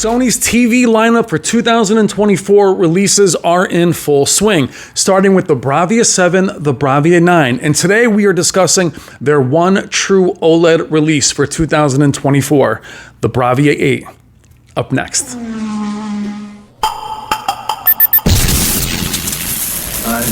Sony's TV lineup for 2024 releases are in full swing, starting with the Bravia 7, the Bravia 9, and today we are discussing their one true OLED release for 2024, the Bravia 8. Up next. I've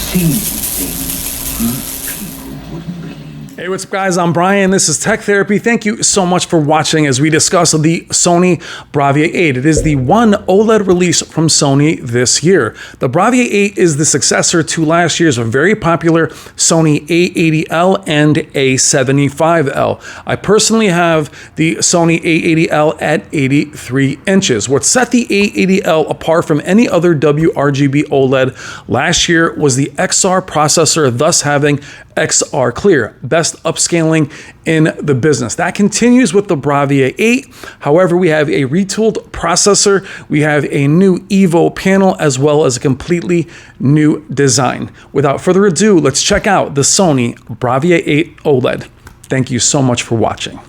seen things you people wouldn't believe. Hey, what's up guys? I'm Brian. This is Tech Therapy. Thank you so much for watching as we discuss the Sony Bravia 8. It is the one OLED release from Sony this year. The Bravia 8 is the successor to last year's very popular Sony A80L and A75L. I personally have the Sony A80L at 83 inches. What set the A80L apart from any other WRGB OLED last year was the XR processor, thus having XR Clear, best upscaling in the business. That continues with the Bravia 8. However, we have a retooled processor, we have a new Evo panel, as well as a completely new design. Without further ado, let's check out the Sony Bravia 8 OLED. Thank you so much for watching.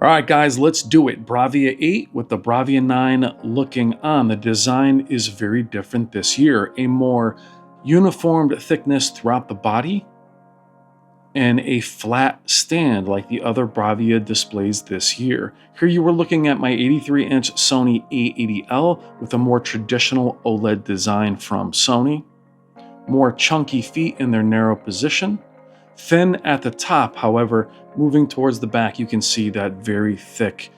All right, guys, let's do it. Bravia 8 with the Bravia 9 looking on. The design is very different this year. A more uniformed thickness throughout the body and a flat stand like the other Bravia displays this year. Here you were looking at my 83-inch Sony A80L with a more traditional OLED design from Sony. More chunky feet in their narrow position. Thin at the top, however, moving towards the back, you can see that very thick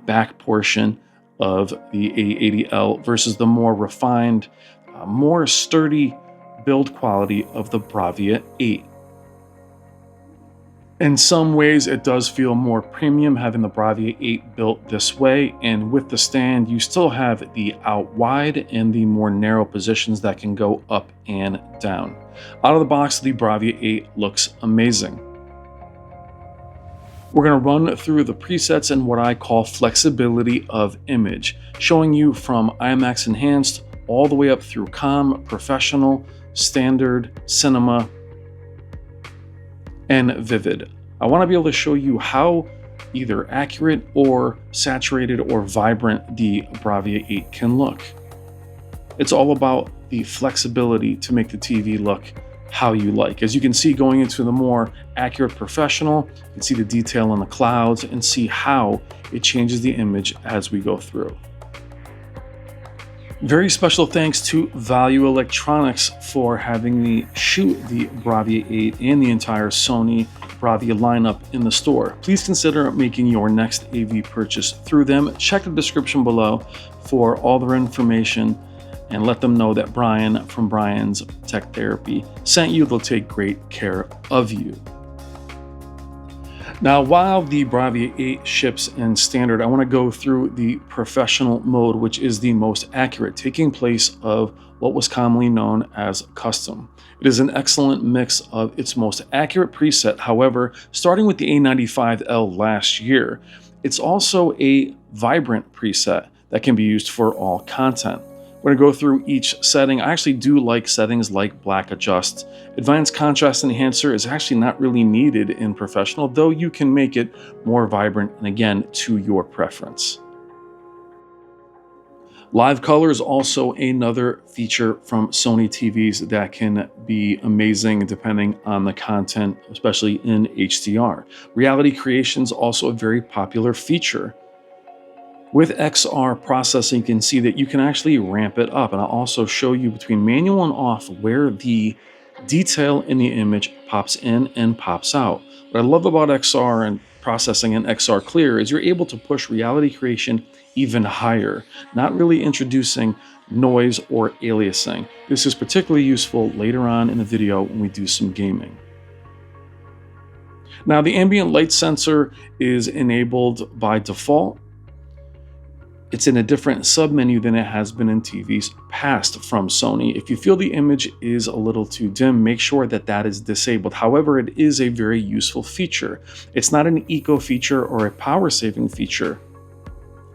back portion of the A80L versus the more refined, more sturdy build quality of the Bravia 8. In some ways, it does feel more premium having the Bravia 8 built this way, and with the stand, you still have the out wide and the more narrow positions that can go up and down. Out of the box, the Bravia 8 looks amazing. We're going to run through the presets and what I call flexibility of image, showing you from IMAX Enhanced all the way up through Com, Professional, Standard, Cinema, and Vivid. I want to be able to show you how either accurate or saturated or vibrant the Bravia 8 can look. It's all about the flexibility to make the TV look how you like. As you can see, going into the more accurate Professional, you can see the detail in the clouds and see how it changes the image as we go through. Very special thanks to Value Electronics for having me shoot the Bravia 8 and the entire Sony Bravia lineup in the store. Please consider making your next AV purchase through them. Check the description below for all their information and let them know that Brian from Brian's Tech Therapy sent you. They'll take great care of you. Now, while the Bravia 8 ships in standard, I want to go through the professional mode, which is the most accurate, taking place of what was commonly known as custom. It is an excellent mix of its most accurate preset. However, starting with the A95L last year, it's also a vibrant preset that can be used for all content. We're going to go through each setting. I actually do like settings like black adjust. Advanced contrast enhancer is actually not really needed in professional, though you can make it more vibrant and again to your preference. Live color is also another feature from Sony TVs that can be amazing depending on the content, especially in HDR. Reality creation is also a very popular feature. With XR processing, you can see that you can actually ramp it up, and I'll also show you between manual and off where the detail in the image pops in and pops out. What I love about XR and processing in XR Clear is you're able to push reality creation even higher, not really introducing noise or aliasing. This is particularly useful later on in the video when we do some gaming. Now, the ambient light sensor is enabled by default. It's in a different submenu than it has been in TVs past from Sony. If you feel the image is a little too dim, make sure that that is disabled. However, it is a very useful feature. It's not an eco feature or a power saving feature.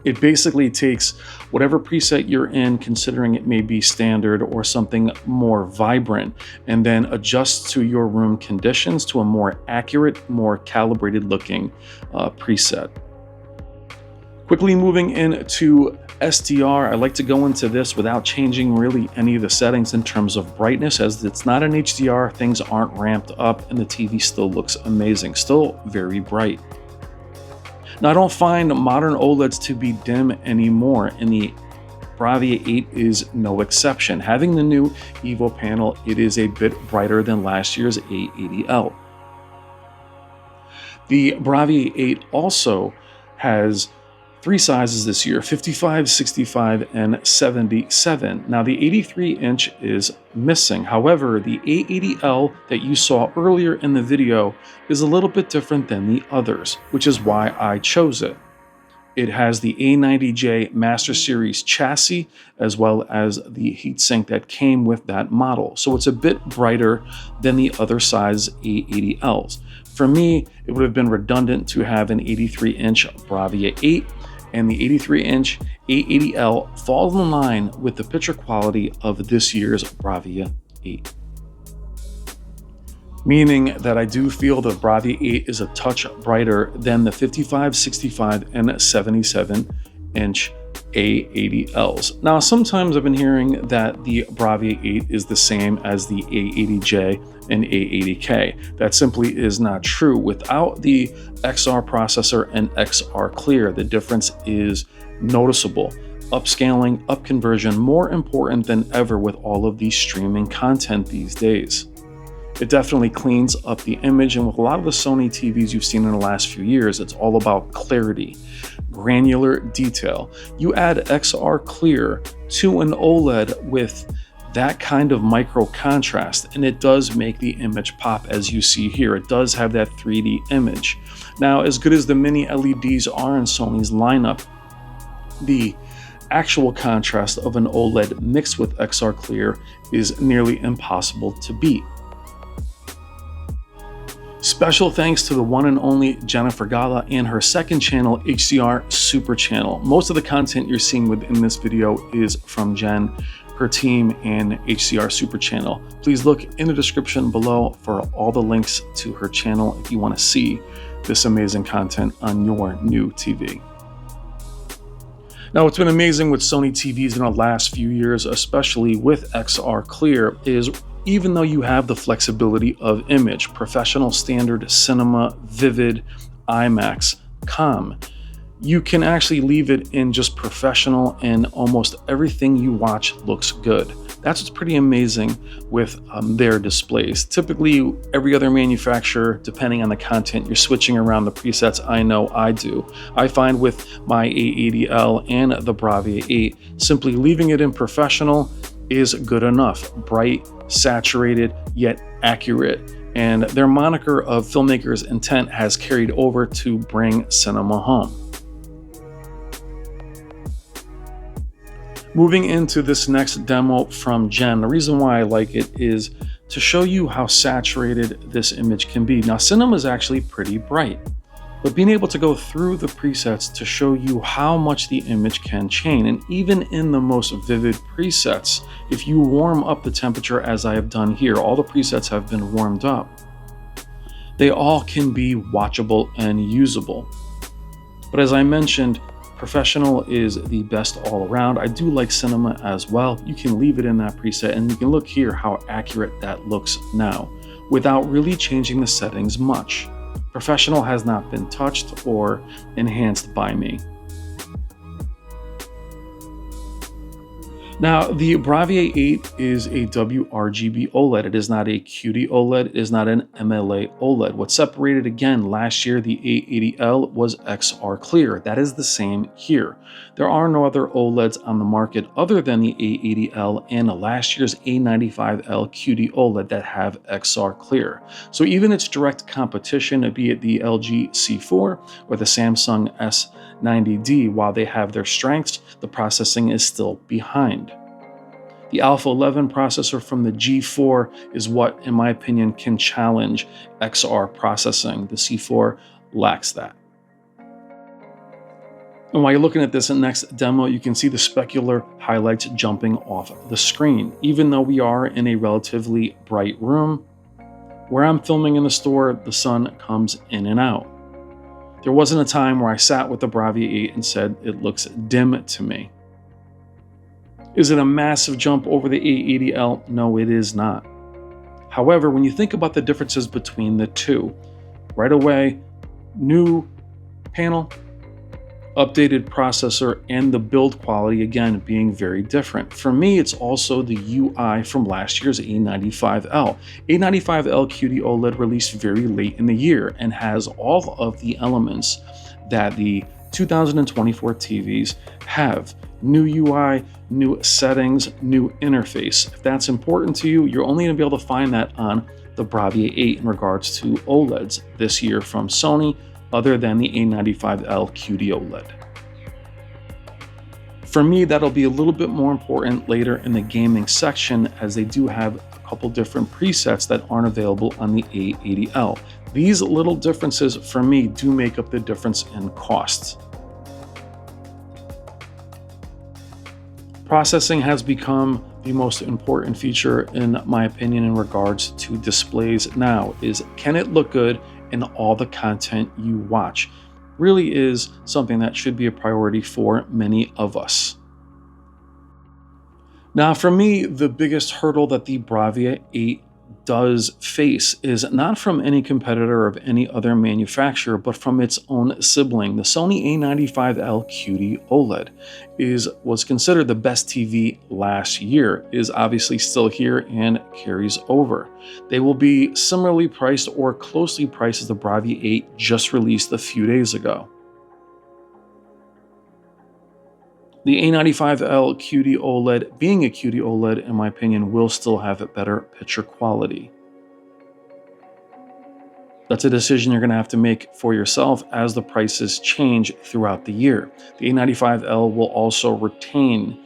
It basically takes whatever preset you're in, considering it may be standard or something more vibrant, and then adjusts to your room conditions to a more accurate, more calibrated looking preset. Quickly moving into SDR, I like to go into this without changing really any of the settings in terms of brightness, as it's not an HDR, things aren't ramped up, and the TV still looks amazing, still very bright. Now, I don't find modern OLEDs to be dim anymore, and the Bravia 8 is no exception. Having the new Evo panel, it is a bit brighter than last year's A80L. The Bravia 8 also has 3 sizes this year: 55, 65, and 77. Now, the 83-inch is missing. However, the A80L that you saw earlier in the video is a little bit different than the others, which is why I chose it. It has the A90J Master Series chassis, as well as the heatsink that came with that model. So it's a bit brighter than the other size A80Ls. For me, it would have been redundant to have an 83-inch Bravia 8, and the 83-inch A80L falls in line with the picture quality of this year's Bravia 8. Meaning that I do feel the Bravia 8 is a touch brighter than the 55, 65, and 77-inch A80Ls. Now, sometimes I've been hearing that the Bravia 8 is the same as the A80J and A80K. That simply is not true. Without the XR processor and XR Clear, the difference is noticeable. Upscaling, upconversion, more important than ever with all of the streaming content these days. It definitely cleans up the image, and with a lot of the Sony TVs you've seen in the last few years, it's all about clarity, granular detail. You add XR Clear to an OLED with that kind of micro contrast, and it does make the image pop, as you see here. It does have that 3D image. Now, as good as the mini LEDs are in Sony's lineup, the actual contrast of an OLED mixed with XR Clear is nearly impossible to beat. Special thanks to the one and only Jennifer Gala and her second channel, HDR Super Channel. Most of the content you're seeing within this video is from Jen, her team, and HDR Super Channel. Please look in the description below for all the links to her channel if you want to see this amazing content on your new TV. Now, what's been amazing with Sony TVs in the last few years, especially with XR Clear, is even though you have the flexibility of image, professional, standard, cinema, vivid, IMAX, COM, you can actually leave it in just professional, and almost everything you watch looks good. That's what's pretty amazing with their displays. Typically, every other manufacturer, depending on the content, you're switching around the presets. I know I do. I find with my A80L and the Bravia 8, simply leaving it in professional is good enough. Bright, saturated, yet accurate. And their moniker of filmmakers' intent has carried over to bring cinema home. Moving into this next demo from Jen, the reason why I like it is to show you how saturated this image can be. Now, cinema is actually pretty bright, but being able to go through the presets to show you how much the image can change. And even in the most vivid presets, if you warm up the temperature as I have done here, all the presets have been warmed up, they all can be watchable and usable. But as I mentioned, professional is the best all around. I do like cinema as well. You can leave it in that preset, and you can look here how accurate that looks now without really changing the settings much. Professional has not been touched or enhanced by me. Now, the Bravia 8 is a WRGB OLED. It is not a QD OLED. It is not an MLA OLED. What separated again last year, the A80L, was XR clear. That is the same here. There are no other OLEDs on the market other than the A80L and last year's A95L QD OLED that have XR clear. So even its direct competition, be it the LG C4 or the Samsung S90D, while they have their strengths, the processing is still behind. The Alpha 11 processor from the G4 is what, in my opinion, can challenge XR processing. The C4 lacks that. And while you're looking at this next demo, you can see the specular highlights jumping off the screen. Even though we are in a relatively bright room, where I'm filming in the store, the sun comes in and out. There wasn't a time where I sat with the Bravia 8 and said, it looks dim to me. Is it a massive jump over the A80L? No, it is not. However, when you think about the differences between the two, right away, new panel, updated processor, and the build quality, again, being very different. For me, it's also the UI from last year's A95L. A95L QD OLED released very late in the year and has all of the elements that the 2024 TVs have. New UI, new settings, new interface. If that's important to you, you're only going to be able to find that on the Bravia 8 in regards to OLEDs this year from Sony, other than the A95L QD OLED. For me, that'll be a little bit more important later in the gaming section, as they do have a couple different presets that aren't available on the A80L. These little differences for me do make up the difference in costs. Processing has become the most important feature, in my opinion, in regards to displays now. Is can it look good in all the content you watch? Really is something that should be a priority for many of us. Now, for me, the biggest hurdle that the Bravia 8 does face is not from any competitor of any other manufacturer, but from its own sibling. The Sony A95L QD OLED was considered the best TV last year, is obviously still here and carries over. They will be similarly priced or closely priced as the Bravia 8 just released a few days ago. The A95L QD OLED, being a QD OLED, in my opinion, will still have a better picture quality. That's a decision you're going to have to make for yourself as the prices change throughout the year. The A95L will also retain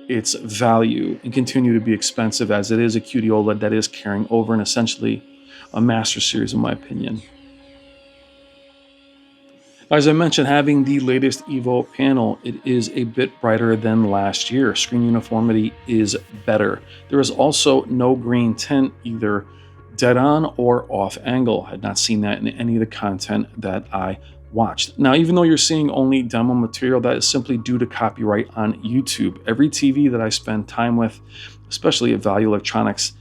its value and continue to be expensive, as it is a QD OLED that is carrying over and essentially a master series, in my opinion. As I mentioned, having the latest Evo panel, it is a bit brighter than last year. Screen uniformity is better. There is also no green tint, either dead on or off angle. I had not seen that in any of the content that I watched. Now, even though you're seeing only demo material, that is simply due to copyright on YouTube. Every TV that I spend time with, especially at Value Electronics,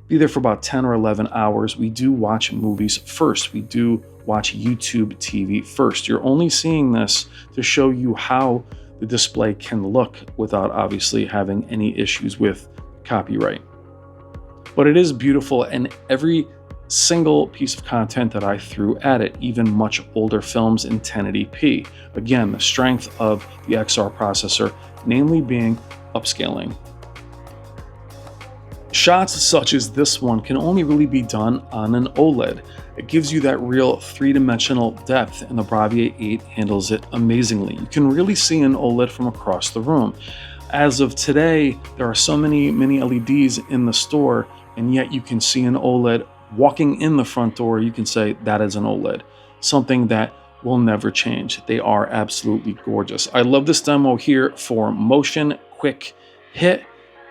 be there for about 10 or 11 hours. We do watch movies first. We do watch YouTube TV first. You're only seeing this to show you how the display can look without obviously having any issues with copyright. But it is beautiful, and every single piece of content that I threw at it, even much older films in 1080p. Again, the strength of the XR processor, namely being upscaling. Shots such as this one can only really be done on an OLED. It gives you that real three-dimensional depth, and the Bravia 8 handles it amazingly. You can really see an OLED from across the room. As of today, there are so many mini LEDs in the store, and yet you can see an OLED walking in the front door. You can say that is an OLED, something that will never change. They are absolutely gorgeous. I love this demo here for motion, quick hit,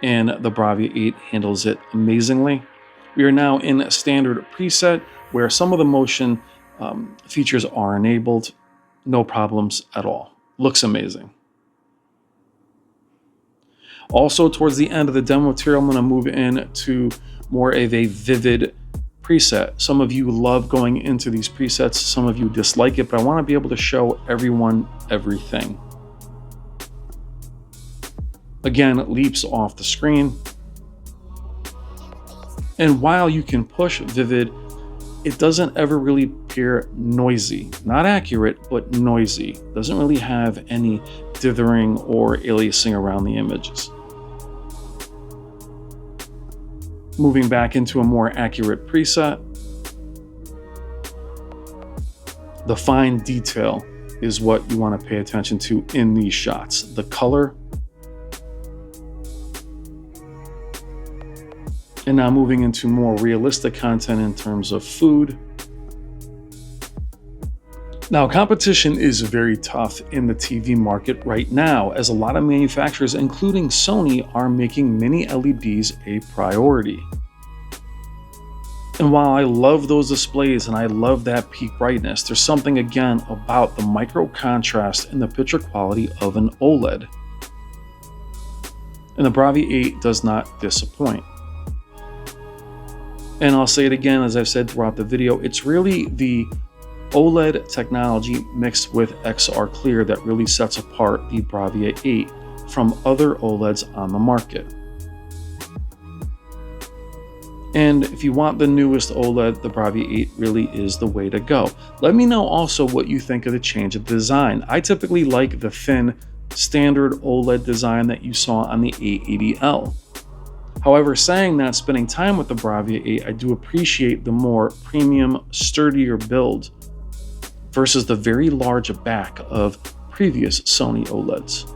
and the Bravia 8 handles it amazingly. We are now in a standard preset where some of the motion features are enabled. No problems at all. Looks amazing. Also, towards the end of the demo material, I'm going to move into more of a vivid preset. Some of you love going into these presets, some of you dislike it, but I want to be able to show everyone everything. Again, it leaps off the screen. And while you can push vivid, it doesn't ever really appear noisy. Not accurate, but noisy. Doesn't really have any dithering or aliasing around the images. Moving back into a more accurate preset, the fine detail is what you want to pay attention to in these shots. The color. And now moving into more realistic content in terms of food. Now, competition is very tough in the TV market right now, as a lot of manufacturers, including Sony, are making mini LEDs a priority. And while I love those displays and I love that peak brightness, there's something again about the micro contrast and the picture quality of an OLED. And the Bravia 8 does not disappoint. And I'll say it again, as I've said throughout the video, it's really the OLED technology mixed with XR Clear that really sets apart the Bravia 8 from other OLEDs on the market. And if you want the newest OLED, the Bravia 8 really is the way to go. Let me know also what you think of the change of design. I typically like the thin, standard OLED design that you saw on the A80L. However, saying that, spending time with the Bravia 8, I do appreciate the more premium, sturdier build versus the very large back of previous Sony OLEDs.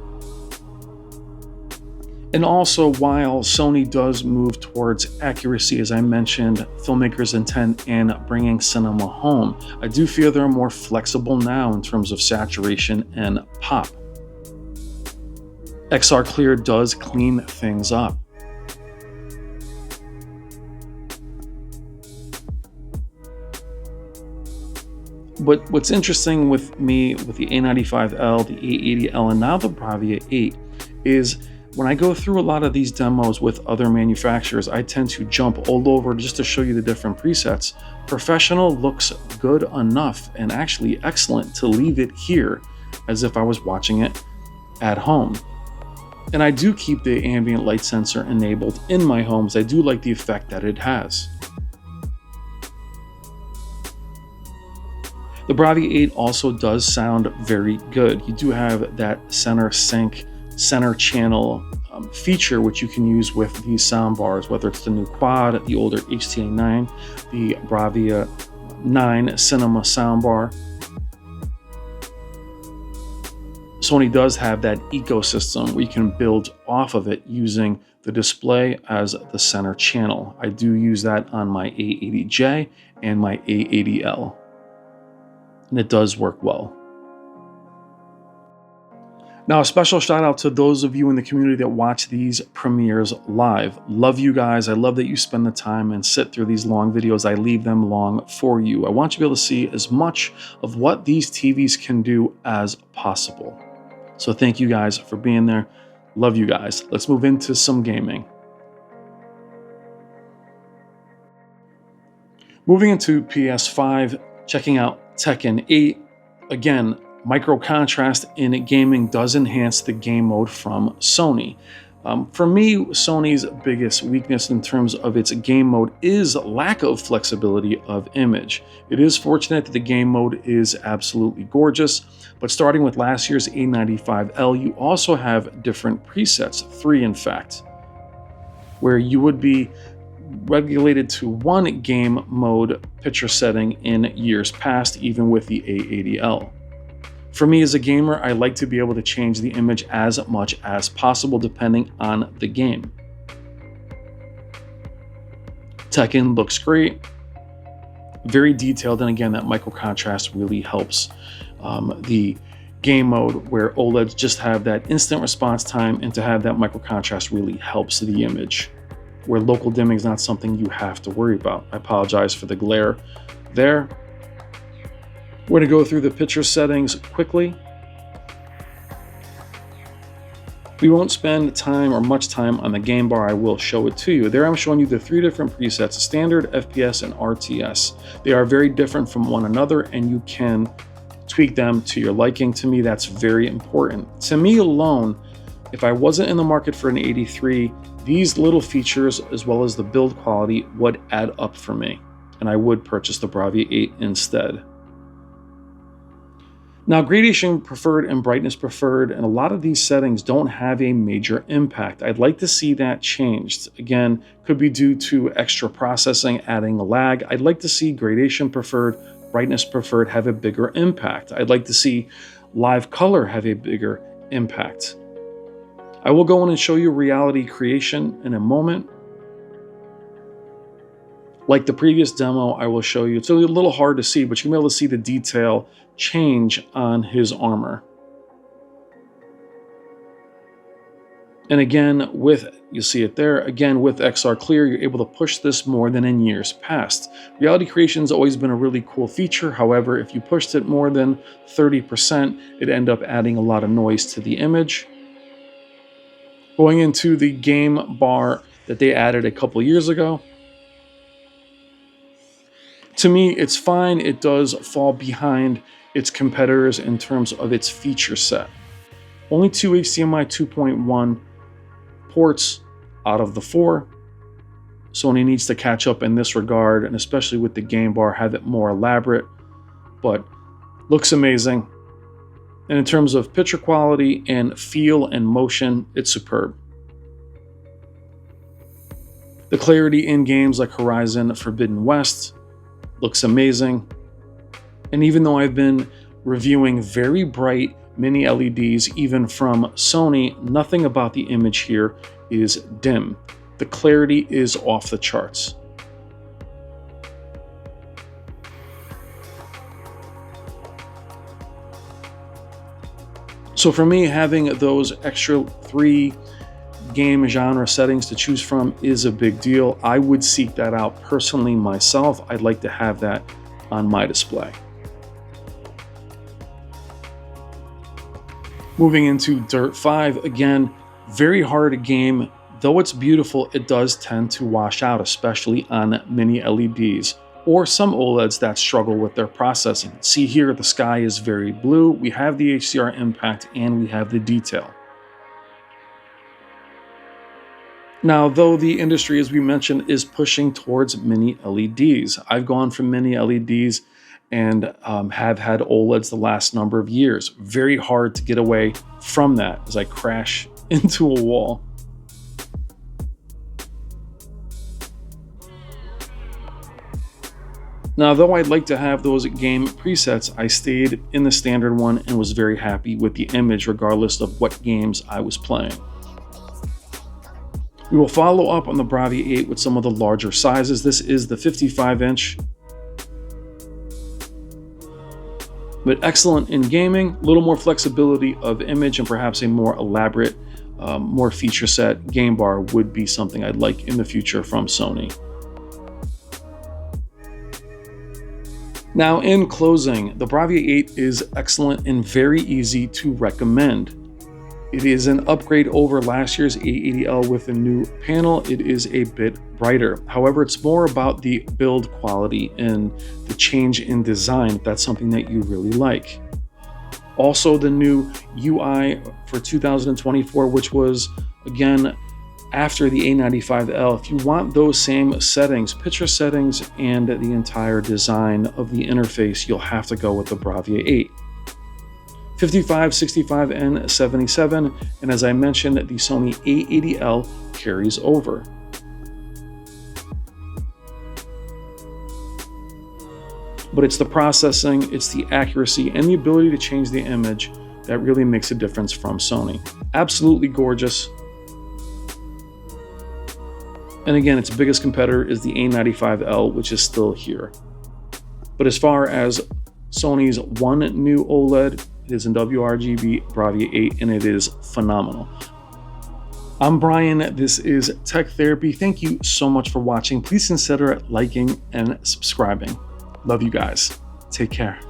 And also, while Sony does move towards accuracy, as I mentioned, filmmakers' intent in bringing cinema home, I do feel they're more flexible now in terms of saturation and pop. XR Clear does clean things up. But what's interesting with me with the A95L, the A80L, and now the Bravia 8 is when I go through a lot of these demos with other manufacturers, I tend to jump all over just to show you the different presets. Professional looks good enough and actually excellent to leave it here as if I was watching it at home. And I do keep the ambient light sensor enabled in my homes. I do like the effect that it has. The Bravia 8 also does sound very good. You do have that center sync, center channel feature, which you can use with these sound bars, whether it's the new quad, the older HTA 9, the Bravia 9 Cinema soundbar. Sony does have that ecosystem where you can build off of it using the display as the center channel. I do use that on my A80J and my A80L. And it does work well. Now, a special shout out to those of you in the community that watch these premieres live. Love you guys. I love that you spend the time and sit through these long videos. I leave them long for you. I want you to be able to see as much of what these TVs can do as possible. So thank you guys for being there. Love you guys. Let's move into some gaming. Moving into PS5, checking out Tekken 8. Again, micro contrast in gaming does enhance the game mode from Sony. For me, Sony's biggest weakness in terms of its game mode is lack of flexibility of image. It is fortunate that the game mode is absolutely gorgeous, but starting with last year's A95L, you also have different presets, 3 in fact, where you would be regulated to one game mode picture setting in years past, even with the A80L. For me as a gamer, I like to be able to change the image as much as possible depending on the game. Tekken looks great, very detailed, and again, that micro contrast really helps the game mode where OLEDs just have that instant response time, and to have that micro contrast really helps the image, where local dimming is not something you have to worry about. I apologize for the glare there. We're going to go through the picture settings quickly. We won't spend time or much time on the game bar. I will show it to you. There I'm showing you the 3 different presets, standard, FPS, and RTS. They are very different from one another, and you can tweak them to your liking. To me, that's very important. To me alone, If I wasn't in the market for an 83, these little features as well as the build quality would add up for me, and I would purchase the Bravia 8 instead. Now, gradation preferred and brightness preferred, and a lot of these settings don't have a major impact. I'd like to see that changed. Again, could be due to extra processing, adding a lag. I'd like to see gradation preferred, brightness preferred have a bigger impact. I'd like to see live color have a bigger impact. I will go in and show you reality creation in a moment. Like the previous demo, I will show you. It's a little hard to see, but you'll be able to see the detail change on his armor. And again, you see it there, again with XR Clear, you're able to push this more than in years past. Reality creation has always been a really cool feature. However, if you pushed it more than 30%, it'd end up adding a lot of noise to the image. Going into the game bar that they added a couple years ago, to me, it's fine. It does fall behind its competitors in terms of its feature set. Only 2 HDMI 2.1 ports out of the 4. Sony needs to catch up in this regard, and especially with the game bar, have it more elaborate, but looks amazing. And in terms of picture quality and feel and motion, it's superb. The clarity in games like Horizon Forbidden West looks amazing. And even though I've been reviewing very bright mini LEDs, even from Sony, nothing about the image here is dim. The clarity is off the charts. So for me, having those extra 3 game genre settings to choose from is a big deal. I would seek that out personally myself. I'd like to have that on my display. Moving into Dirt 5, again, very hard game. Though it's beautiful, it does tend to wash out, especially on mini LEDs or some OLEDs that struggle with their processing. See here, the sky is very blue. We have the HDR impact and we have the detail. Now, though the industry, as we mentioned, is pushing towards mini LEDs, I've gone from mini LEDs and have had OLEDs the last number of years. Very hard to get away from that as I crash into a wall. Now, though I'd like to have those game presets, I stayed in the standard one and was very happy with the image regardless of what games I was playing. We will follow up on the Bravia 8 with some of the larger sizes. This is the 55-inch. But excellent in gaming, a little more flexibility of image and perhaps a more elaborate, more feature set game bar would be something I'd like in the future from Sony. Now, in closing, the Bravia 8 is excellent and very easy to recommend. It is an upgrade over last year's A80L with a new panel. It is a bit brighter. However, it's more about the build quality and the change in design, if that's something that you really like. Also, the new UI for 2024, which was, again, after the A95L. If you want those same settings, picture settings, and the entire design of the interface, you'll have to go with the Bravia 8. 55, 65, and 77, and as I mentioned, the Sony A80L carries over. But it's the processing, it's the accuracy, and the ability to change the image that really makes a difference from Sony. Absolutely gorgeous. And again, its biggest competitor is the A95L, which is still here. But as far as Sony's one new OLED, it is in WRGB Bravia 8, and it is phenomenal. I'm Brian. This is Tech Therapy. Thank you so much for watching. Please consider liking and subscribing. Love you guys. Take care.